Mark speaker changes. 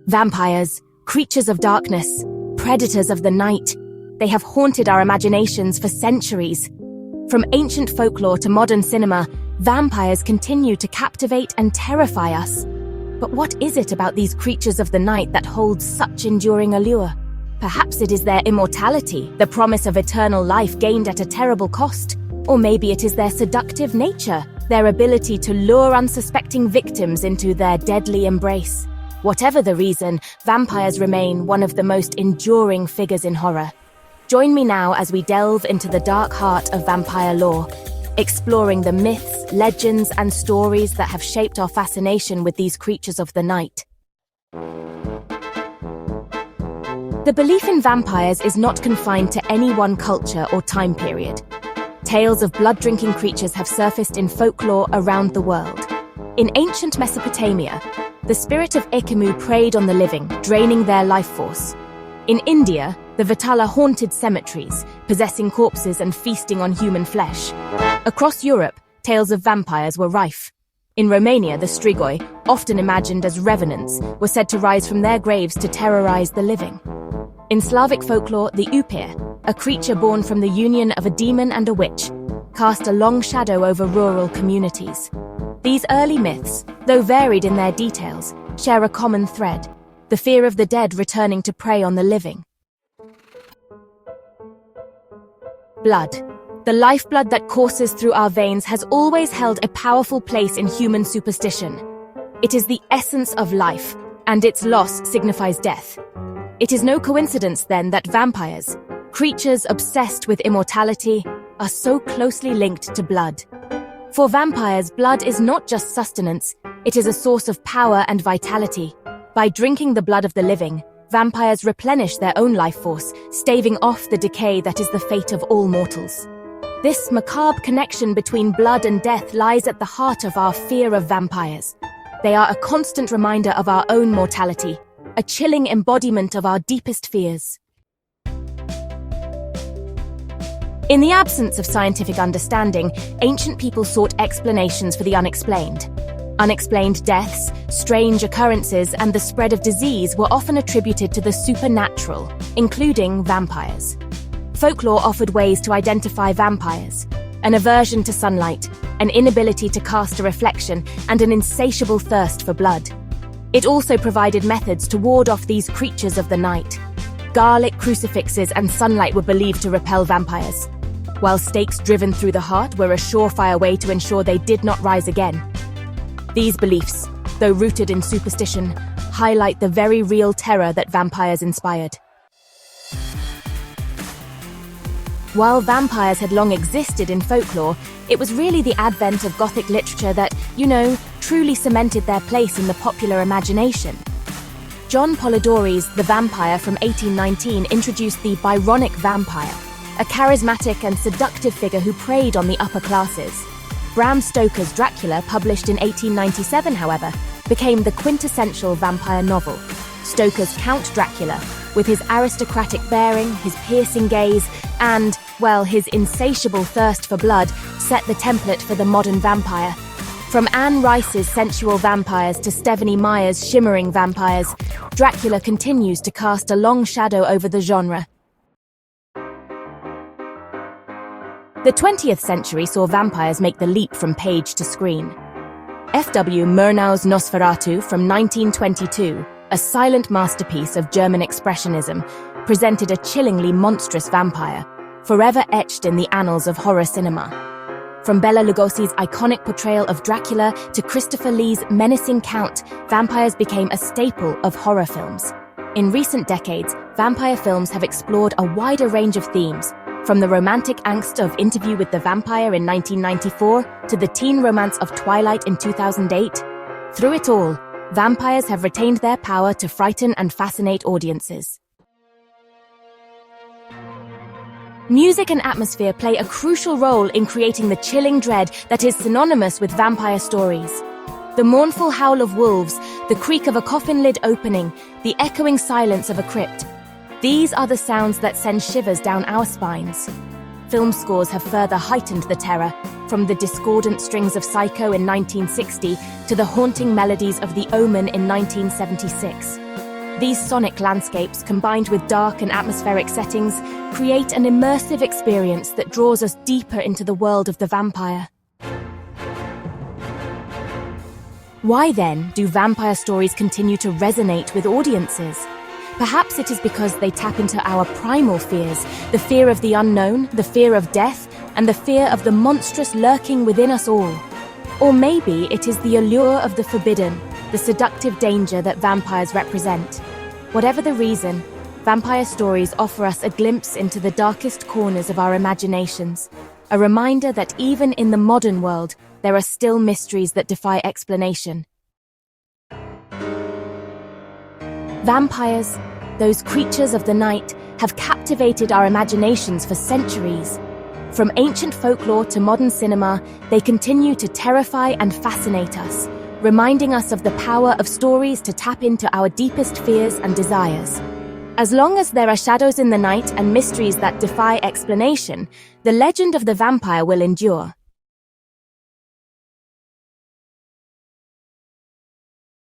Speaker 1: Vampires, creatures of darkness, predators of the night, they have haunted our imaginations for centuries. From ancient folklore to modern cinema, vampires continue to captivate and terrify us. But what is it about these creatures of the night that holds such enduring allure? Perhaps it is their immortality, the promise of eternal life gained at a terrible cost. Or maybe it is their seductive nature, their ability to lure unsuspecting victims into their deadly embrace. Whatever the reason, vampires remain one of the most enduring figures in horror. Join me now as we delve into the dark heart of vampire lore, exploring the myths, legends, and stories that have shaped our fascination with these creatures of the night. The belief in vampires is not confined to any one culture or time period. Tales of blood-drinking creatures have surfaced in folklore around the world. In ancient Mesopotamia, the spirit of Ekemu preyed on the living, draining their life force. In India, the Vatala haunted cemeteries, possessing corpses and feasting on human flesh. Across Europe, tales of vampires were rife. In Romania, the strigoi, often imagined as revenants, were said to rise from their graves to terrorize the living. In Slavic folklore, the upir, a creature born from the union of a demon and a witch, cast a long shadow over rural communities. These early myths, though varied in their details, share a common thread: the fear of the dead returning to prey on the living. Blood. The lifeblood that courses through our veins has always held a powerful place in human superstition. It is the essence of life, and its loss signifies death. It is no coincidence, then, that vampires, creatures obsessed with immortality, are so closely linked to blood. For vampires, blood is not just sustenance, it is a source of power and vitality. By drinking the blood of the living, vampires replenish their own life force, staving off the decay that is the fate of all mortals. This macabre connection between blood and death lies at the heart of our fear of vampires. They are a constant reminder of our own mortality, a chilling embodiment of our deepest fears. In the absence of scientific understanding, ancient people sought explanations for the unexplained. Unexplained deaths, strange occurrences, and the spread of disease were often attributed to the supernatural, including vampires. Folklore offered ways to identify vampires: an aversion to sunlight, an inability to cast a reflection, and an insatiable thirst for blood. It also provided methods to ward off these creatures of the night. Garlic crucifixes and sunlight were believed to repel vampires, while stakes driven through the heart were a surefire way to ensure they did not rise again. These beliefs, though rooted in superstition, highlight the very real terror that vampires inspired. While vampires had long existed in folklore, it was really the advent of Gothic literature that, truly cemented their place in the popular imagination. John Polidori's The Vampire from 1819 introduced the Byronic vampire, a charismatic and seductive figure who preyed on the upper classes. Bram Stoker's Dracula, published in 1897, however, became the quintessential vampire novel. Stoker's Count Dracula, with his aristocratic bearing, his piercing gaze, and, his insatiable thirst for blood, set the template for the modern vampire. From Anne Rice's sensual vampires to Stephenie Meyer's shimmering vampires, Dracula continues to cast a long shadow over the genre. The 20th century saw vampires make the leap from page to screen. F.W. Murnau's Nosferatu from 1922, a silent masterpiece of German expressionism, presented a chillingly monstrous vampire, forever etched in the annals of horror cinema. From Bela Lugosi's iconic portrayal of Dracula to Christopher Lee's menacing Count, vampires became a staple of horror films. In recent decades, vampire films have explored a wider range of themes, from the romantic angst of Interview with the Vampire in 1994 to the teen romance of Twilight in 2008. Through it all, vampires have retained their power to frighten and fascinate audiences. Music and atmosphere play a crucial role in creating the chilling dread that is synonymous with vampire stories. The mournful howl of wolves, the creak of a coffin lid opening, the echoing silence of a crypt. These are the sounds that send shivers down our spines. Film scores have further heightened the terror, from the discordant strings of Psycho in 1960 to the haunting melodies of The Omen in 1976. These sonic landscapes, combined with dark and atmospheric settings, create an immersive experience that draws us deeper into the world of the vampire. Why then do vampire stories continue to resonate with audiences? Perhaps it is because they tap into our primal fears, the fear of the unknown, the fear of death, and the fear of the monstrous lurking within us all. Or maybe it is the allure of the forbidden, the seductive danger that vampires represent. Whatever the reason, vampire stories offer us a glimpse into the darkest corners of our imaginations, a reminder that even in the modern world, there are still mysteries that defy explanation. Vampires, those creatures of the night, have captivated our imaginations for centuries. From ancient folklore to modern cinema, they continue to terrify and fascinate us, reminding us of the power of stories to tap into our deepest fears and desires. As long as there are shadows in the night and mysteries that defy explanation, the legend of the vampire will endure.